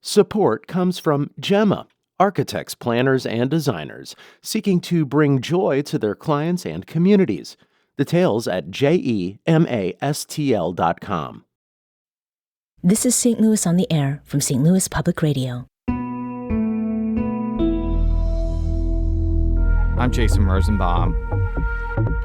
Support comes from Gemma, architects, planners, and designers seeking to bring joy to their clients and communities. Details at gemastl.com. This is St. Louis on the Air from St. Louis Public Radio. I'm Jason Rosenbaum.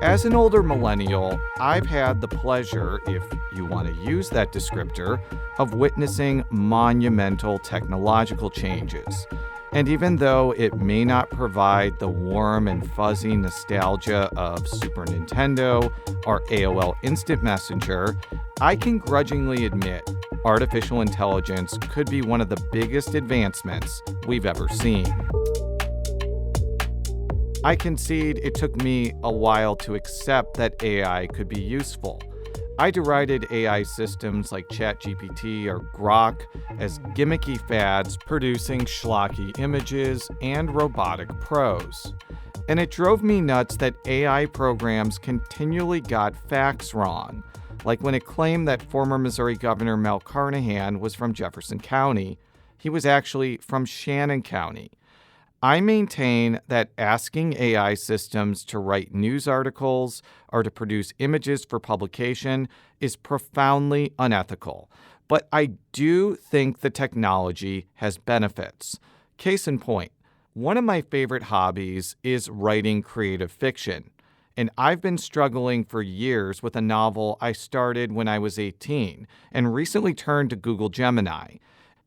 As an older millennial, I've had the pleasure, if you want to use that descriptor, of witnessing monumental technological changes. And even though it may not provide the warm and fuzzy nostalgia of Super Nintendo or AOL Instant Messenger, I can grudgingly admit artificial intelligence could be one of the biggest advancements we've ever seen. I concede it took me a while to accept that AI could be useful. I derided AI systems like ChatGPT or Grok as gimmicky fads producing schlocky images and robotic prose. And it drove me nuts that AI programs continually got facts wrong, like when it claimed that former Missouri Governor Mel Carnahan was from Jefferson County. He was actually from Shannon County. I maintain that asking AI systems to write news articles or to produce images for publication is profoundly unethical. But I do think the technology has benefits. Case in point, one of my favorite hobbies is writing creative fiction. And I've been struggling for years with a novel I started when I was 18 and recently turned to Google Gemini.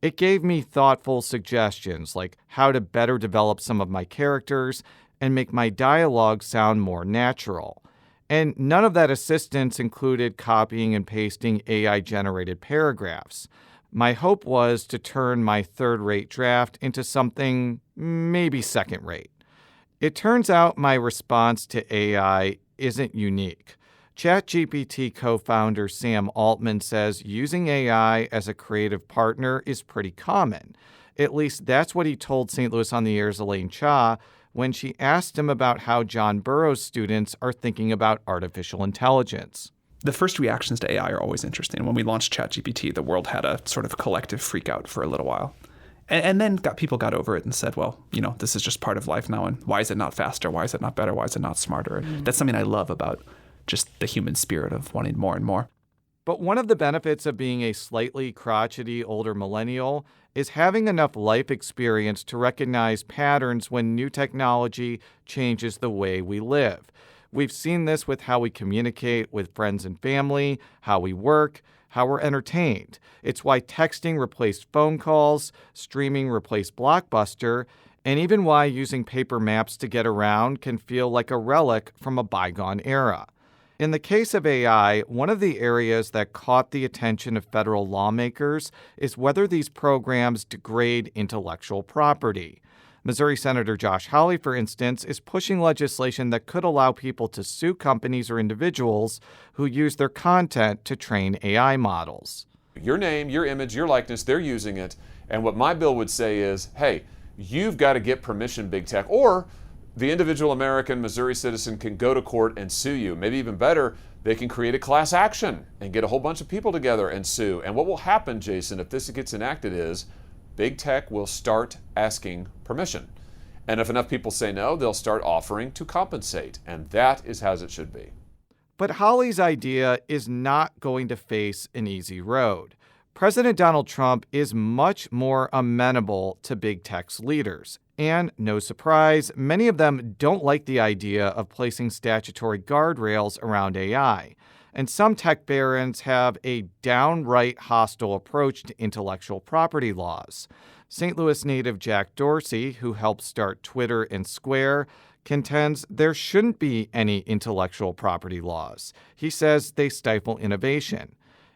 It gave me thoughtful suggestions like how to better develop some of my characters and make my dialogue sound more natural. And none of that assistance included copying and pasting AI-generated paragraphs. My hope was to turn my third-rate draft into something maybe second-rate. It turns out my response to AI isn't unique. ChatGPT co-founder Sam Altman says using AI as a creative partner is pretty common. At least that's what he told St. Louis on the Air's Elaine Cha when she asked him about how John Burroughs students are thinking about artificial intelligence. The first reactions to AI are always interesting. When we launched ChatGPT, the world had a sort of collective freak out for a little while. And then people got over it and said, well, this is just part of life now. And why is it not faster? Why is it not better? Why is it not smarter? That's something I love about just the human spirit of wanting more and more. But one of the benefits of being a slightly crotchety older millennial is having enough life experience to recognize patterns when new technology changes the way we live. We've seen this with how we communicate with friends and family, how we work, how we're entertained. It's why texting replaced phone calls, streaming replaced Blockbuster, and even why using paper maps to get around can feel like a relic from a bygone era. In the case of AI, one of the areas that caught the attention of federal lawmakers is whether these programs degrade intellectual property. Missouri Senator Josh Hawley, for instance, is pushing legislation that could allow people to sue companies or individuals who use their content to train AI models. Your name, your image, your likeness, they're using it. And what my bill would say is, hey, you've got to get permission, big tech, or the individual American Missouri citizen can go to court and sue you. Maybe even better, they can create a class action and get a whole bunch of people together and sue. And what will happen, Jason, if this gets enacted is big tech will start asking permission. And if enough people say no, they'll start offering to compensate. And that is as it should be. But Hawley's idea is not going to face an easy road. President Donald Trump is much more amenable to big tech's leaders. And, no surprise, many of them don't like the idea of placing statutory guardrails around AI. And some tech barons have a downright hostile approach to intellectual property laws. St. Louis native Jack Dorsey, who helped start Twitter and Square, contends there shouldn't be any intellectual property laws. He says they stifle innovation.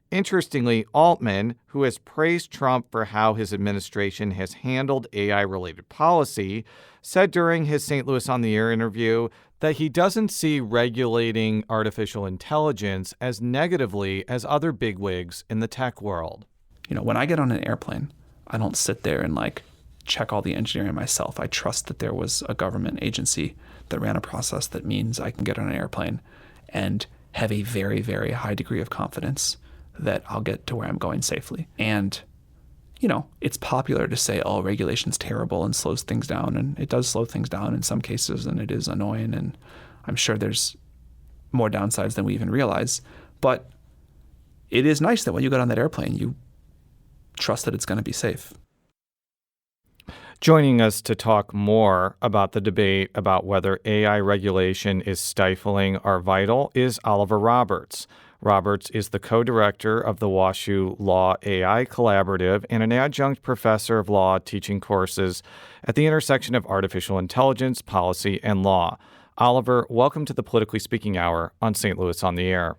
Interestingly, Altman, who has praised Trump for how his administration has handled AI-related policy, said during his St. Louis on the Air interview that he doesn't see regulating artificial intelligence as negatively as other bigwigs in the tech world. When I get on an airplane, I don't sit there and check all the engineering myself. I trust that there was a government agency that ran a process that means I can get on an airplane and have a very, very high degree of confidence that I'll get to where I'm going safely. And it's popular to say, oh, regulation's terrible and slows things down. And it does slow things down in some cases, and it is annoying. And I'm sure there's more downsides than we even realize. But it is nice that when you get on that airplane, you trust that it's going to be safe. Joining us to talk more about the debate about whether AI regulation is stifling our vital is Oliver Roberts. Roberts is the co-director of the WashU Law AI Collaborative and an adjunct professor of law teaching courses at the intersection of artificial intelligence, policy, and law. Oliver, welcome to the Politically Speaking Hour on St. Louis on the Air.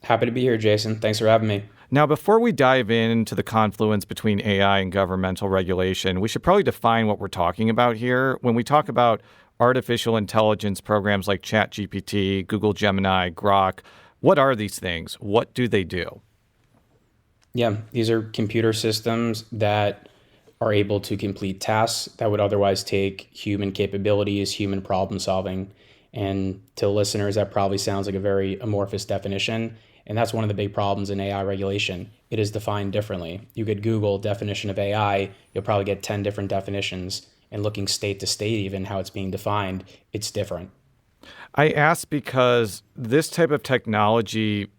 Happy to be here, Jason. Thanks for having me. Now, before we dive into the confluence between AI and governmental regulation, we should probably define what we're talking about here. When we talk about artificial intelligence programs like ChatGPT, Google Gemini, Grok, what are these things? What do they do? Yeah, these are computer systems that are able to complete tasks that would otherwise take human capabilities, human problem solving. And to listeners, that probably sounds like a very amorphous definition. And that's one of the big problems in AI regulation. It is defined differently. You could Google definition of AI, you'll probably get 10 different definitions. And looking state to state, even how it's being defined, it's different. I ask because this type of technology,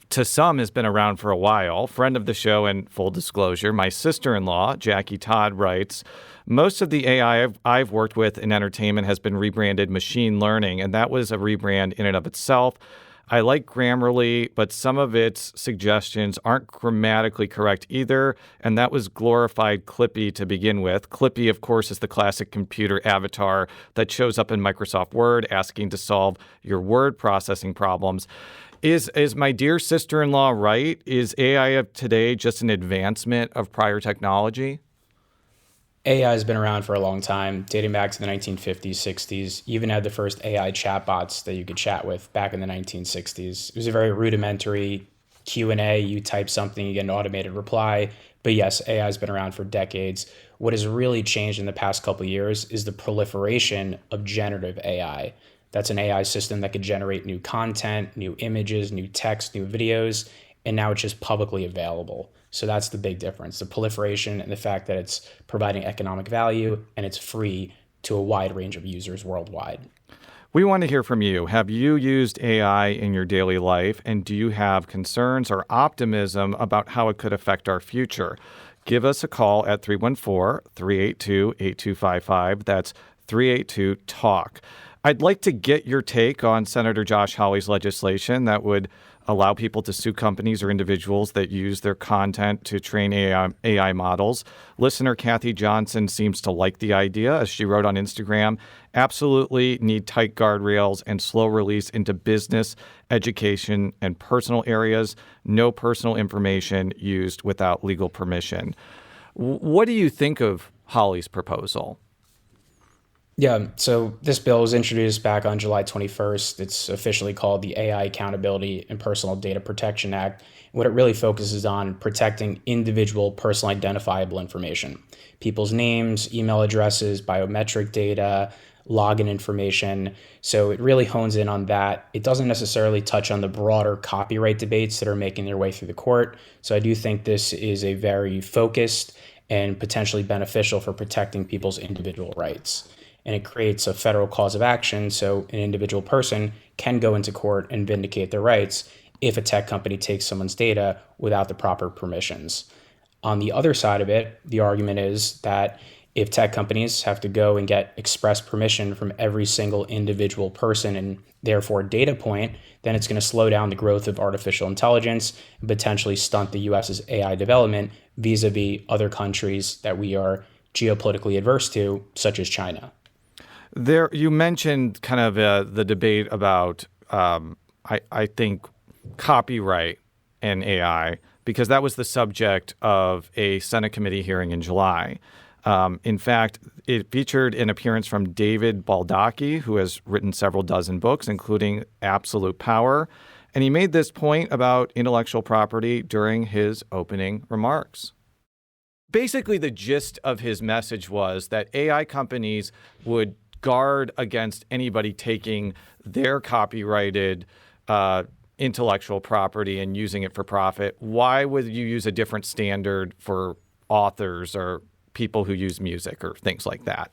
to some, has been around for a while. Friend of the show, and full disclosure, my sister-in-law, Jackie Todd, writes, most of the AI I've worked with in entertainment has been rebranded machine learning, and that was a rebrand in and of itself. I like Grammarly, but some of its suggestions aren't grammatically correct either, and that was glorified Clippy to begin with. Clippy, of course, is the classic computer avatar that shows up in Microsoft Word asking to solve your word processing problems. Is my dear sister-in-law right? Is AI of today just an advancement of prior technology? AI has been around for a long time, dating back to the 1950s, 60s. You even had the first AI chatbots that you could chat with back in the 1960s. It was a very rudimentary Q&A. You type something, you get an automated reply. But yes, AI has been around for decades. What has really changed in the past couple of years is the proliferation of generative AI. That's an AI system that could generate new content, new images, new text, new videos, and now it's just publicly available. So that's the big difference, the proliferation and the fact that it's providing economic value and it's free to a wide range of users worldwide. We want to hear from you. Have you used AI in your daily life, and do you have concerns or optimism about how it could affect our future? Give us a call at 314-382-8255. That's 382-TALK. I'd like to get your take on Senator Josh Hawley's legislation that would allow people to sue companies or individuals that use their content to train AI models. Listener Kathy Johnson seems to like the idea. As she wrote on Instagram, absolutely need tight guardrails and slow release into business, education, and personal areas. No personal information used without legal permission. What do you think of Hawley's proposal? Yeah, so this bill was introduced back on July 21st. It's officially called the AI Accountability and Personal Data Protection Act. What it really focuses on protecting individual personal identifiable information, people's names, email addresses, biometric data, login information. So it really hones in on that. It doesn't necessarily touch on the broader copyright debates that are making their way through the court. So I do think this is a very focused and potentially beneficial for protecting people's individual rights. And it creates a federal cause of action, so an individual person can go into court and vindicate their rights if a tech company takes someone's data without the proper permissions. On the other side of it, the argument is that if tech companies have to go and get express permission from every single individual person and therefore data point, then it's going to slow down the growth of artificial intelligence and potentially stunt the US's AI development vis-a-vis other countries that we are geopolitically adverse to, such as China. There, you mentioned kind of the debate about, I think, copyright and AI, because that was the subject of a Senate committee hearing in July. In fact, it featured an appearance from David Baldacci, who has written several dozen books, including Absolute Power. And he made this point about intellectual property during his opening remarks. Basically, the gist of his message was that AI companies would guard against anybody taking their copyrighted intellectual property and using it for profit, why would you use a different standard for authors or people who use music or things like that?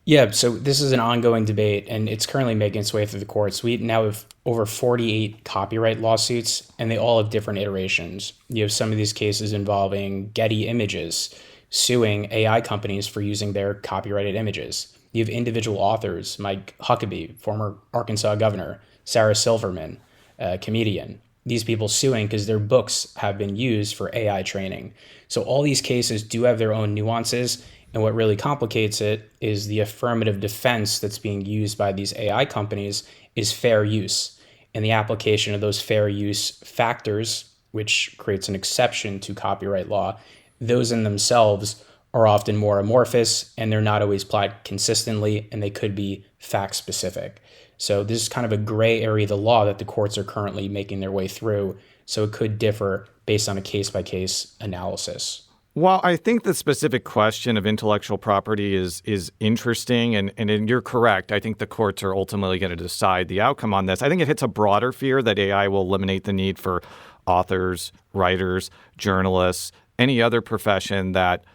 Yeah, so this is an ongoing debate, and it's currently making its way through the courts. We now have over 48 copyright lawsuits, and they all have different iterations. You have some of these cases involving Getty Images suing AI companies for using their copyrighted images. You have individual authors, Mike Huckabee, former Arkansas governor, Sarah Silverman, a comedian. These people suing because their books have been used for AI training. So all these cases do have their own nuances. And what really complicates it is the affirmative defense that's being used by these AI companies is fair use. And the application of those fair use factors, which creates an exception to copyright law, those in themselves are often more amorphous and they're not always applied consistently, and they could be fact specific. So this is kind of a gray area of the law that the courts are currently making their way through. So it could differ based on a case by case analysis. Well, I think the specific question of intellectual property is interesting, and you're correct. I think the courts are ultimately going to decide the outcome on this. I think it hits a broader fear that AI will eliminate the need for authors, writers, journalists, any other profession that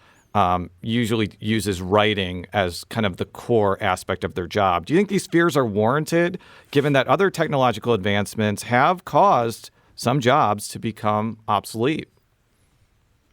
usually uses writing as kind of the core aspect of their job. Do you think these fears are warranted, given that other technological advancements have caused some jobs to become obsolete?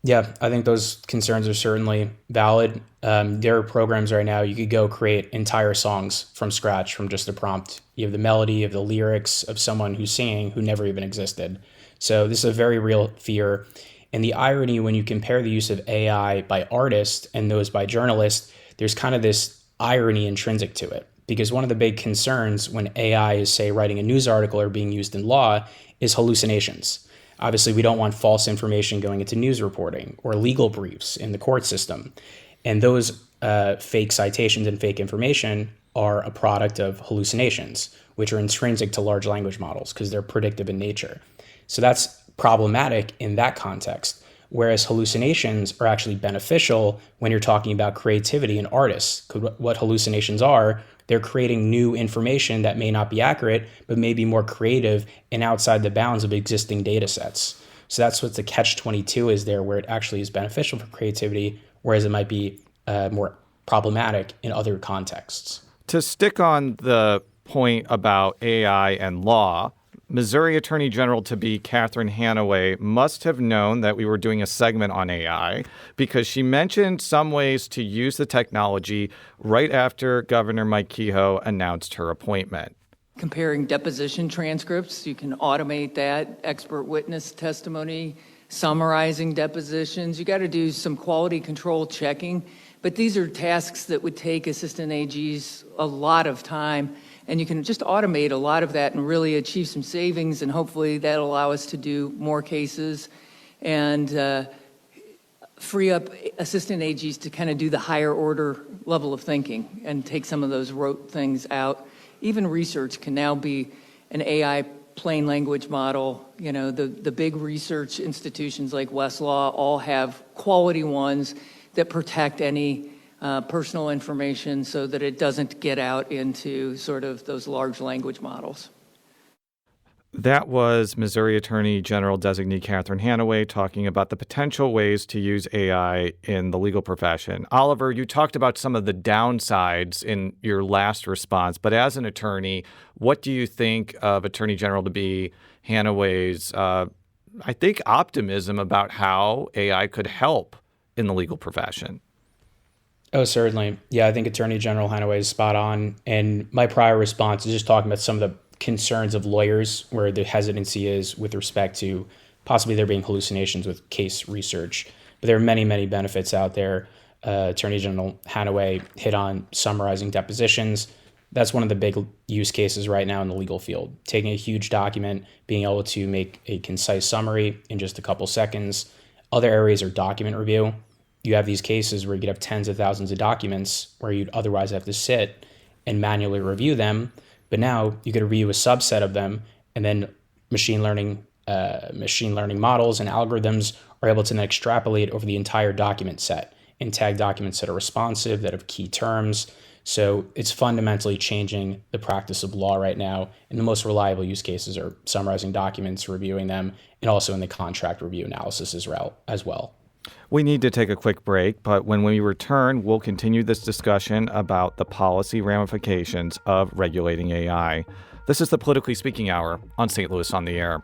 Yeah, I think those concerns are certainly valid. There are programs right now, you could go create entire songs from scratch from just a prompt. You have the melody, you have the lyrics of someone who's singing who never even existed. So this is a very real fear. And the irony when you compare the use of AI by artists and those by journalists, there's kind of this irony intrinsic to it. Because one of the big concerns when AI is, say, writing a news article or being used in law is hallucinations. Obviously, we don't want false information going into news reporting or legal briefs in the court system. And those fake citations and fake information are a product of hallucinations, which are intrinsic to large language models because they're predictive in nature. So that's problematic in that context, whereas hallucinations are actually beneficial when you're talking about creativity and artists. What hallucinations are, they're creating new information that may not be accurate, but may be more creative and outside the bounds of existing data sets. So that's what the catch-22 is there, where it actually is beneficial for creativity, whereas it might be more problematic in other contexts. To stick on the point about AI and law, Missouri Attorney General-to-be Catherine Hanaway must have known that we were doing a segment on AI because she mentioned some ways to use the technology right after Governor Mike Kehoe announced her appointment. Comparing deposition transcripts, you can automate that, expert witness testimony, summarizing depositions. You got to do some quality control checking, but these are tasks that would take assistant AGs a lot of time. And you can just automate a lot of that and really achieve some savings, and hopefully that'll allow us to do more cases and free up assistant AGs to kind of do the higher order level of thinking and take some of those rote things out. Even research can now be an AI plain language model. You know, the big research institutions like Westlaw all have quality ones that protect any personal information so that it doesn't get out into sort of those large language models. That was Missouri Attorney General designee Catherine Hanaway talking about the potential ways to use AI in the legal profession. Oliver, you talked about some of the downsides in your last response, but as an attorney, what do you think of Attorney General-to-be Hanaway's, I think, optimism about how AI could help in the legal profession? Oh, certainly. Yeah, I think Attorney General Hanaway is spot on. And my prior response is just talking about some of the concerns of lawyers where the hesitancy is with respect to possibly there being hallucinations with case research. But there are many, many benefits out there. Attorney General Hanaway hit on summarizing depositions. That's one of the big use cases right now in the legal field. Taking a huge document, being able to make a concise summary in just a couple seconds. Other areas are document review. You have these cases where you could have tens of thousands of documents where you'd otherwise have to sit and manually review them. But now you could review a subset of them, and then machine learning models and algorithms are able to then extrapolate over the entire document set and tag documents that are responsive, that have key terms. So it's fundamentally changing the practice of law right now. And the most reliable use cases are summarizing documents, reviewing them, and also in the contract review analysis as well. We need to take a quick break, but when we return, we'll continue this discussion about the policy ramifications of regulating AI. This is the Politically Speaking Hour on St. Louis on the Air.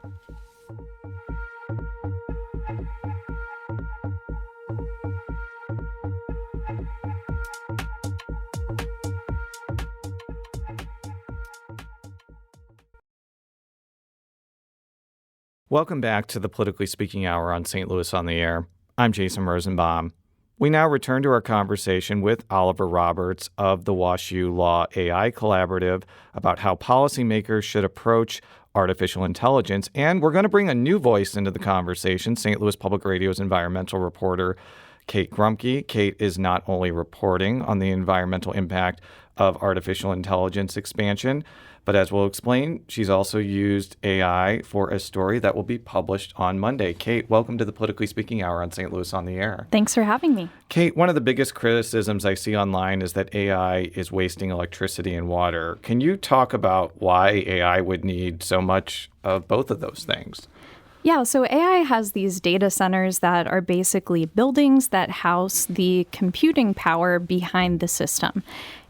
Welcome back to the Politically Speaking Hour on St. Louis on the Air. I'm Jason Rosenbaum. We now return to our conversation with Oliver Roberts of the WashU Law AI Collaborative about how policymakers should approach artificial intelligence. And we're going to bring a new voice into the conversation, St. Louis Public Radio's environmental reporter, Kate Grumke. Kate is not only reporting on the environmental impact of artificial intelligence expansion, but as we'll explain, she's also used AI for a story that will be published on Monday. Kate, welcome to the Politically Speaking Hour on St. Louis on the Air. Thanks for having me. Kate, one of the biggest criticisms I see online is that AI is wasting electricity and water. Can you talk about why AI would need so much of both of those things? Yeah, so AI has these data centers that are basically buildings that house the computing power behind the system.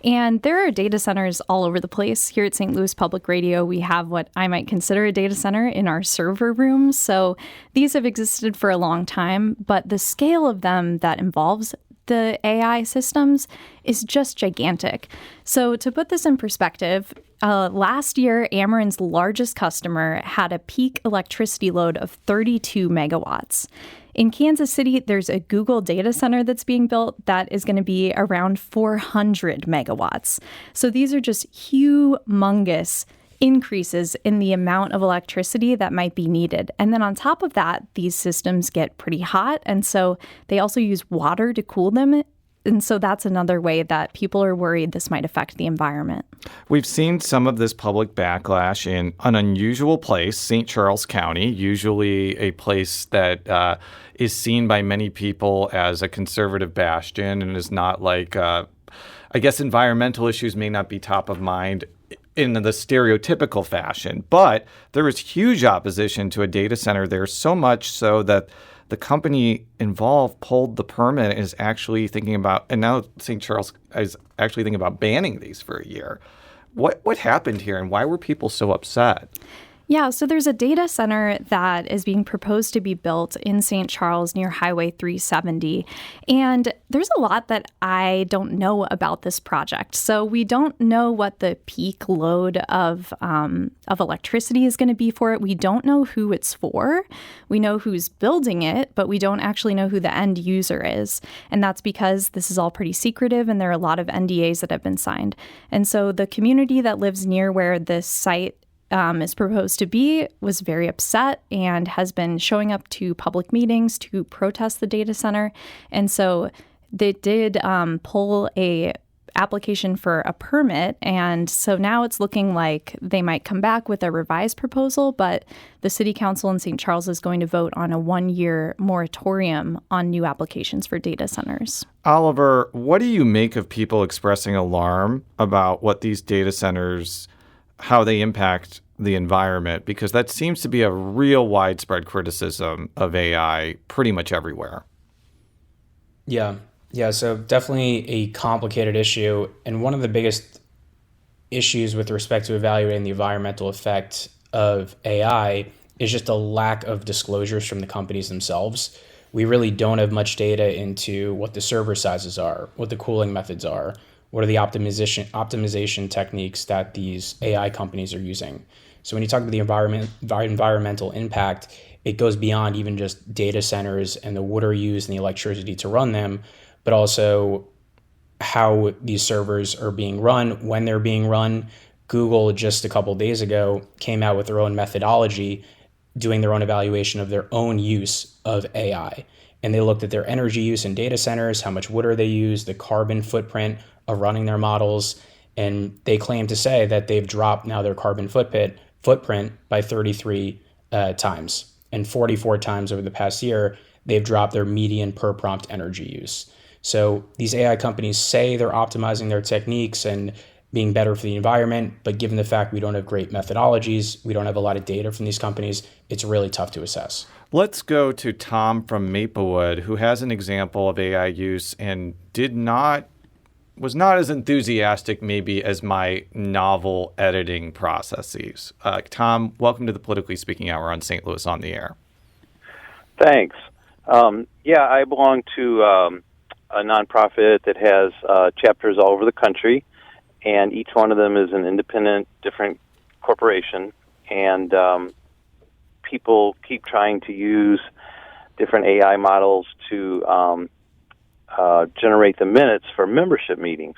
And there are data centers all over the place. Here at St. Louis Public Radio, we have what I might consider a data center in our server rooms. So these have existed for a long time, but the scale of them that involves the AI systems is just gigantic. So to put this in perspective, last year, Ameren's largest customer had a peak electricity load of 32 megawatts. In Kansas City, there's a Google data center that's being built that is going to be around 400 megawatts. So these are just humongous increases in the amount of electricity that might be needed. And then on top of that, these systems get pretty hot. And so they also use water to cool them. And so that's another way that people are worried this might affect the environment. We've seen some of this public backlash in an unusual place, St. Charles County, usually a place that is seen by many people as a conservative bastion and is not like, I guess environmental issues may not be top of mind in the stereotypical fashion, but there was huge opposition to a data center there, so much so that the company involved pulled the permit and is actually thinking about, and now St. Charles is actually thinking about banning these for a year. What happened here and why were people so upset? Yeah, so there's a data center that is being proposed to be built in St. Charles near Highway 370. And there's a lot that I don't know about this project. So we don't know what the peak load of electricity is going to be for it. We don't know who it's for. We know who's building it, but we don't actually know who the end user is. And that's because this is all pretty secretive and there are a lot of NDAs that have been signed. And so the community that lives near where this site is proposed to be was very upset and has been showing up to public meetings to protest the data center. And so they did pull a application for a permit. And so now it's looking like they might come back with a revised proposal, but the city council in St. Charles is going to vote on a 1-year moratorium on new applications for data centers. Oliver, what do you make of people expressing alarm about what these data centers, how they impact the environment? Because that seems to be a real widespread criticism of AI pretty much everywhere. Yeah, so definitely a complicated issue. And one of the biggest issues with respect to evaluating the environmental effect of AI is just a lack of disclosures from the companies themselves. We really don't have much data into what the server sizes are, what the cooling methods are, what are the optimization techniques that these AI companies are using. So when you talk about the environmental impact, it goes beyond even just data centers and the water used and the electricity to run them, but also how these servers are being run, when they're being run. Google just a couple of days ago came out with their own methodology, doing their own evaluation of their own use of AI. And they looked at their energy use in data centers, how much water they use, the carbon footprint of running their models. And they claim to say that they've dropped now their carbon footprint by 33 times. And 44 times over the past year, they've dropped their median per prompt energy use. So these AI companies say they're optimizing their techniques and being better for the environment, but given the fact we don't have great methodologies, we don't have a lot of data from these companies, it's really tough to assess. Let's go to Tom from Maplewood, who has an example of AI use and was not as enthusiastic maybe as my novel editing processes. Tom, welcome to the Politically Speaking Hour on St. Louis on the Air. Thanks. I belong to a nonprofit that has chapters all over the country, and each one of them is an independent, different corporation, and people keep trying to use different AI models to generate the minutes for membership meetings.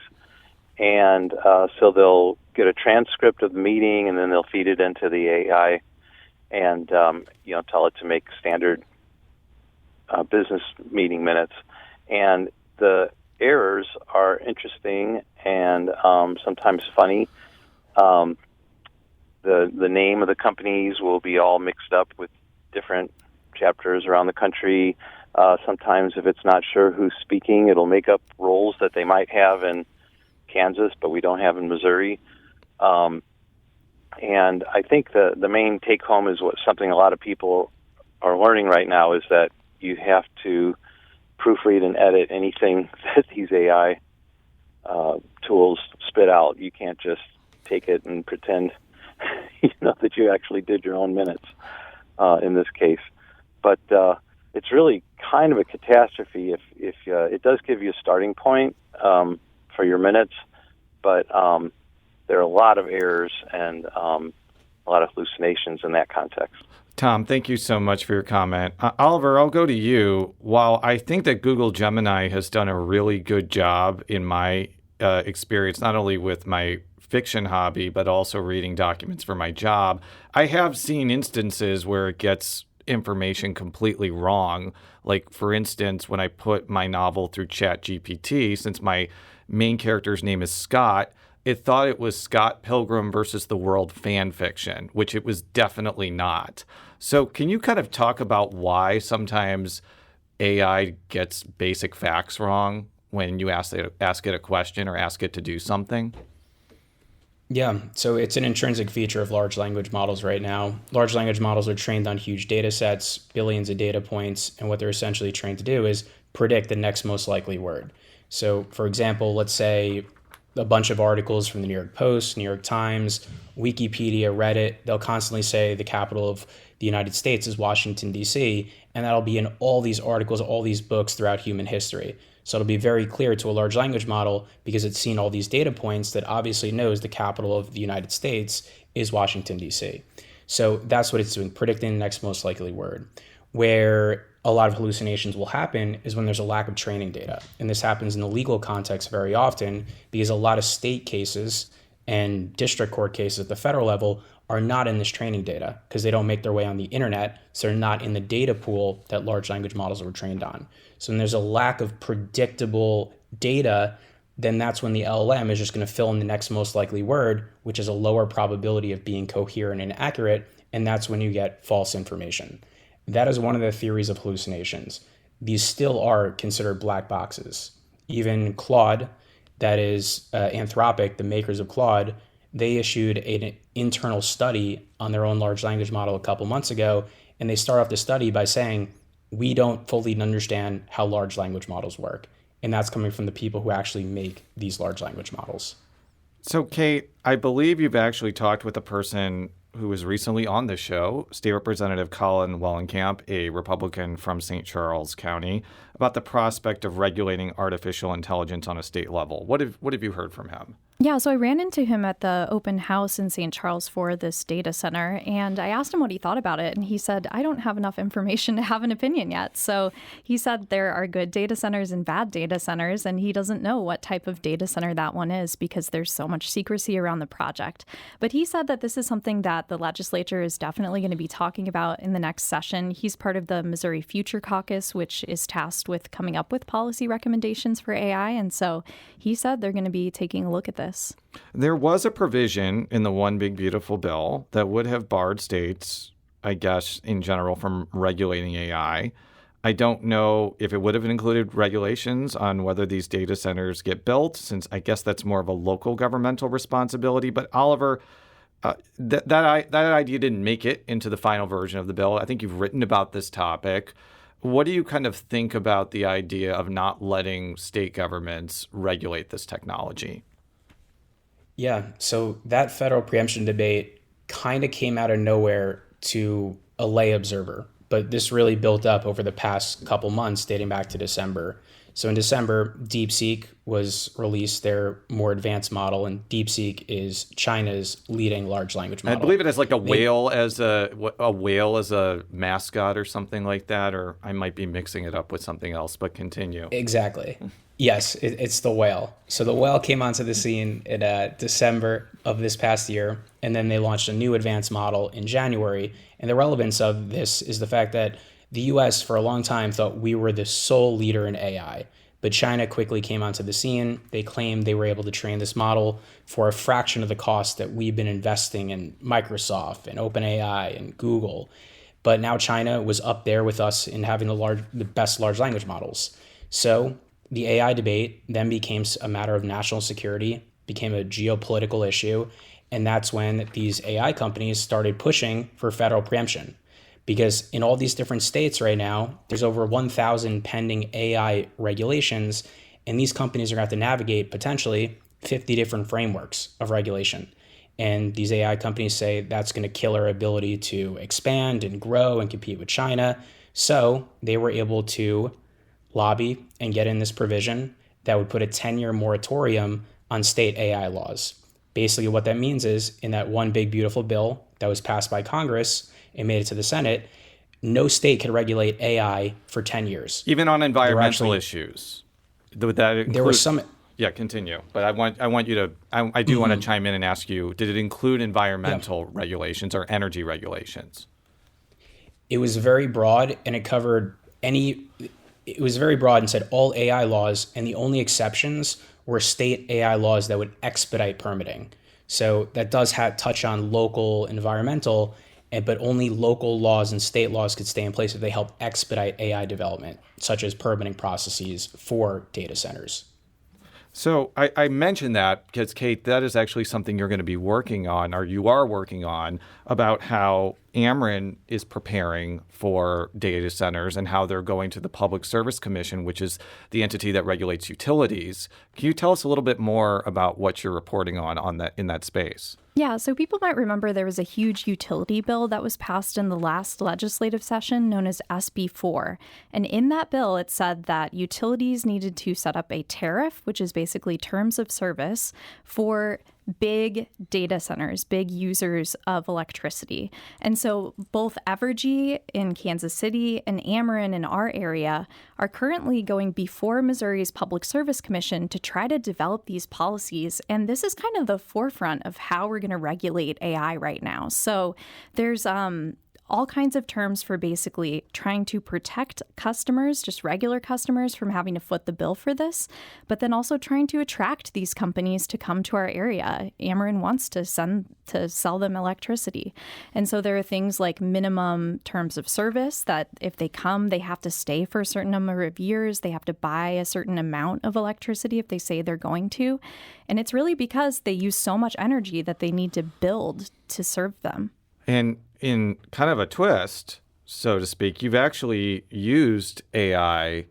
And so they'll get a transcript of the meeting, and then they'll feed it into the AI and tell it to make standard business meeting minutes. And the errors are interesting and sometimes funny. The name of the companies will be all mixed up with different chapters around the country. Sometimes if it's not sure who's speaking, it'll make up roles that they might have in Kansas, but we don't have in Missouri. And I think the main take-home is something a lot of people are learning right now is that you have to proofread and edit anything that these AI tools spit out. You can't just take it and pretend that you actually did your own minutes in this case. But it's really kind of a catastrophe if it does give you a starting point for your minutes, but there are a lot of errors and a lot of hallucinations in that context. Tom, thank you so much for your comment. Oliver, I'll go to you. While I think that Google Gemini has done a really good job in my experience, not only with my fiction hobby, but also reading documents for my job, I have seen instances where it gets information completely wrong. Like, for instance, when I put my novel through ChatGPT, since my main character's name is Scott, it thought it was Scott Pilgrim versus the World fan fiction, which it was definitely not. So can you kind of talk about why sometimes AI gets basic facts wrong when you ask it a question or ask it to do something? Yeah, so it's an intrinsic feature of large language models right now. Large language models are trained on huge data sets, billions of data points, and what they're essentially trained to do is predict the next most likely word. So, for example, let's say a bunch of articles from the New York Post, New York Times, Wikipedia, Reddit, they'll constantly say the capital of the United States is Washington, D.C., and that'll be in all these articles, all these books throughout human history. So it'll be very clear to a large language model, because it's seen all these data points, that obviously knows the capital of the United States is Washington, D.C. So that's what it's doing, predicting the next most likely word. Where a lot of hallucinations will happen is when there's a lack of training data. And this happens in the legal context very often, because a lot of state cases and district court cases at the federal level are not in this training data because they don't make their way on the internet. So they're not in the data pool that large language models were trained on. So when there's a lack of predictable data, then that's when the LLM is just going to fill in the next most likely word, which is a lower probability of being coherent and accurate. And that's when you get false information. That is one of the theories of hallucinations. These still are considered black boxes. Even Claude, that is Anthropic, the makers of Claude, they issued an internal study on their own large language model a couple months ago, and they start off the study by saying, we don't fully understand how large language models work. And that's coming from the people who actually make these large language models. So, Kate, I believe you've actually talked with a person who was recently on the show, State Representative Colin Wellenkamp, a Republican from St. Charles County, about the prospect of regulating artificial intelligence on a state level. What have you heard from him? Yeah, so I ran into him at the open house in St. Charles for this data center, and I asked him what he thought about it, and he said, I don't have enough information to have an opinion yet. So he said there are good data centers and bad data centers, and he doesn't know what type of data center that one is because there's so much secrecy around the project. But he said that this is something that the legislature is definitely going to be talking about in the next session. He's part of the Missouri Future Caucus, which is tasked with coming up with policy recommendations for AI, and so he said they're going to be taking a look at this. There was a provision in the One Big Beautiful Bill that would have barred states, I guess, in general, from regulating AI. I don't know if it would have included regulations on whether these data centers get built, since I guess that's more of a local governmental responsibility. But Oliver, that idea didn't make it into the final version of the bill. I think you've written about this topic. What do you kind of think about the idea of not letting state governments regulate this technology? Yeah, so that federal preemption debate kind of came out of nowhere to a lay observer, but this really built up over the past couple months dating back to December. So in December, DeepSeek was released, their more advanced model, and DeepSeek is China's leading large language model. I believe it has like a whale as a mascot or something like that, or I might be mixing it up with something else, but continue. Exactly. Yes, it's the whale. So the whale came onto the scene in December of this past year, and then they launched a new advanced model in January. And the relevance of this is the fact that the US for a long time thought we were the sole leader in AI, but China quickly came onto the scene. They claimed they were able to train this model for a fraction of the cost that we've been investing in Microsoft and OpenAI and Google. But now China was up there with us in having the best large language models. So the AI debate then became a matter of national security, became a geopolitical issue, and that's when these AI companies started pushing for federal preemption. Because in all these different states right now, there's over 1,000 pending AI regulations, and these companies are going to have to navigate potentially 50 different frameworks of regulation. And these AI companies say that's going to kill our ability to expand and grow and compete with China. So they were able to lobby and get in this provision that would put a 10-year moratorium on state AI laws. Basically, what that means is in that one big, beautiful bill that was passed by Congress and made it to the Senate, no state could regulate AI for 10 years. Even on environmental issues. Would that include, there were some. Yeah, continue. But I want you to, I do want to chime in and ask you, did it include environmental regulations or energy regulations? It was very broad, and it covered it was very broad and said all AI laws, and the only exceptions were state AI laws that would expedite permitting. So that does touch on local environmental, but only local laws and state laws could stay in place if they help expedite AI development, such as permitting processes for data centers. So I mentioned that because, Kate, that is actually something you're going to be working on, or you are working on, about how Ameren is preparing for data centers and how they're going to the Public Service Commission, which is the entity that regulates utilities. Can you tell us a little bit more about what you're reporting on that in that space? Yeah, so people might remember there was a huge utility bill that was passed in the last legislative session known as SB4. And in that bill, it said that utilities needed to set up a tariff, which is basically terms of service, for big data centers, big users of electricity. And so both Evergy in Kansas City and Ameren in our area are currently going before Missouri's Public Service Commission to try to develop these policies. And this is kind of the forefront of how we're going to regulate AI right now. So there's all kinds of terms for basically trying to protect customers, just regular customers, from having to foot the bill for this, but then also trying to attract these companies to come to our area. Ameren wants to sell them electricity. And so there are things like minimum terms of service that if they come, they have to stay for a certain number of years. They have to buy a certain amount of electricity if they say they're going to. And it's really because they use so much energy that they need to build to serve them. And in kind of a twist, so to speak, you've actually used AI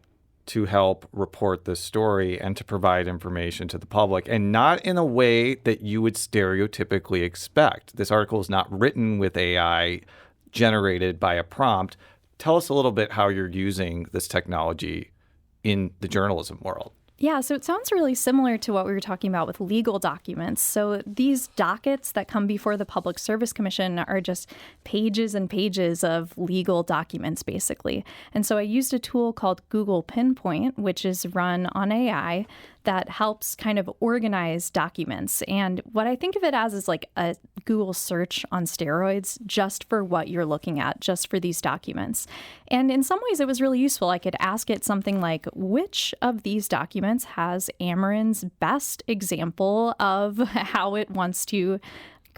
to help report this story and to provide information to the public, and not in a way that you would stereotypically expect. This article is not written with AI generated by a prompt. Tell us a little bit how you're using this technology in the journalism world. Yeah, so it sounds really similar to what we were talking about with legal documents. So these dockets that come before the Public Service Commission are just pages and pages of legal documents, basically. And so I used a tool called Google Pinpoint, which is run on AI, that helps kind of organize documents. And what I think of it as is like a Google search on steroids, just for what you're looking at, just for these documents. And in some ways, it was really useful. I could ask it something like, which of these documents has Ameren's best example of how it wants to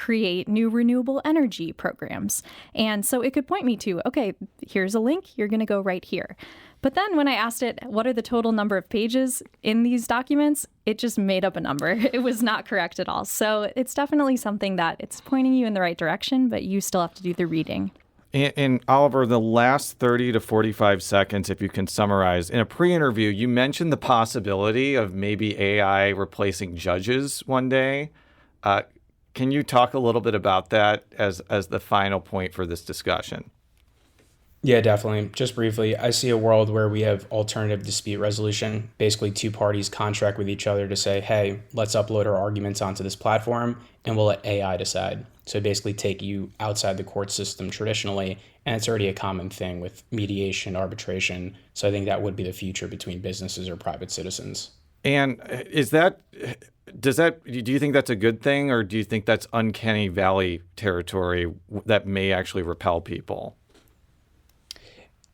create new renewable energy programs. And so it could point me to, okay, here's a link, you're going to go right here. But then when I asked it, what are the total number of pages in these documents, it just made up a number. It was not correct at all. So it's definitely something that it's pointing you in the right direction, but you still have to do the reading. And Oliver, the last 30 to 45 seconds, if you can summarize, in a pre-interview, you mentioned the possibility of maybe AI replacing judges one day. Can you talk a little bit about that as the final point for this discussion? Yeah, definitely. Just briefly, I see a world where we have alternative dispute resolution. Basically, two parties contract with each other to say, hey, let's upload our arguments onto this platform and we'll let AI decide. So basically take you outside the court system traditionally, and it's already a common thing with mediation, arbitration. So I think that would be the future between businesses or private citizens. And do you think that's a good thing, or do you think that's uncanny valley territory that may actually repel people?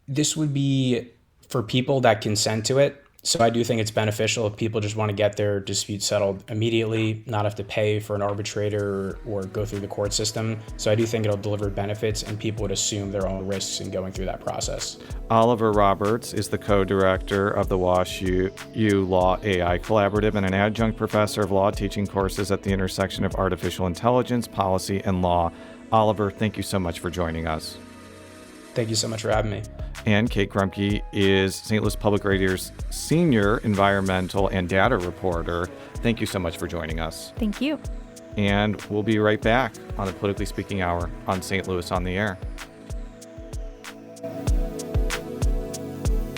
This would be for people that consent to it. So I do think it's beneficial if people just want to get their dispute settled immediately, not have to pay for an arbitrator or go through the court system. So I do think it'll deliver benefits, and people would assume their own risks in going through that process. Oliver Roberts is the co-director of the WashU Law AI Collaborative and an adjunct professor of law teaching courses at the intersection of artificial intelligence, policy, and law. Oliver, thank you so much for joining us. Thank you so much for having me. And Kate Grumke is St. Louis Public Radio's senior environmental and data reporter. Thank you so much for joining us. Thank you. And we'll be right back on the Politically Speaking Hour on St. Louis on the Air.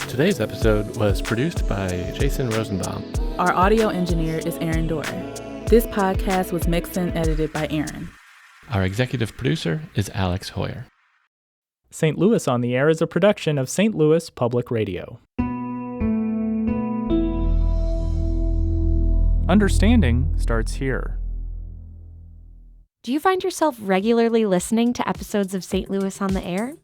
Today's episode was produced by Jason Rosenbaum. Our audio engineer is Aaron Dorr. This podcast was mixed and edited by Aaron. Our executive producer is Alex Hoyer. St. Louis on the Air is a production of St. Louis Public Radio. Understanding starts here. Do you find yourself regularly listening to episodes of St. Louis on the Air?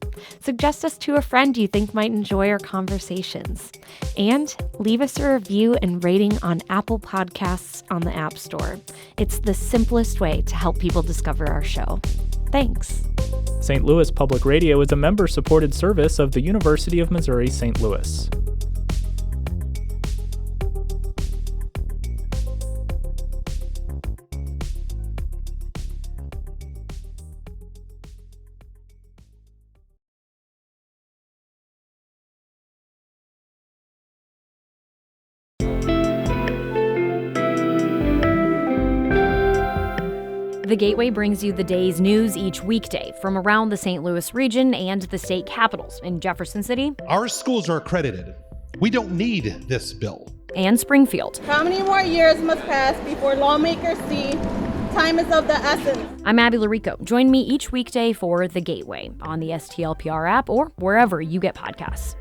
Suggest us to a friend you think might enjoy our conversations. And leave us a review and rating on Apple Podcasts on the App Store. It's the simplest way to help people discover our show. Thanks. St. Louis Public Radio is a member-supported service of the University of Missouri St. Louis. The Gateway brings you the day's news each weekday from around the St. Louis region and the state capitals in Jefferson City. Our schools are accredited. We don't need this bill. And Springfield. How many more years must pass before lawmakers see time is of the essence? I'm Abby Larico. Join me each weekday for The Gateway on the STLPR app or wherever you get podcasts.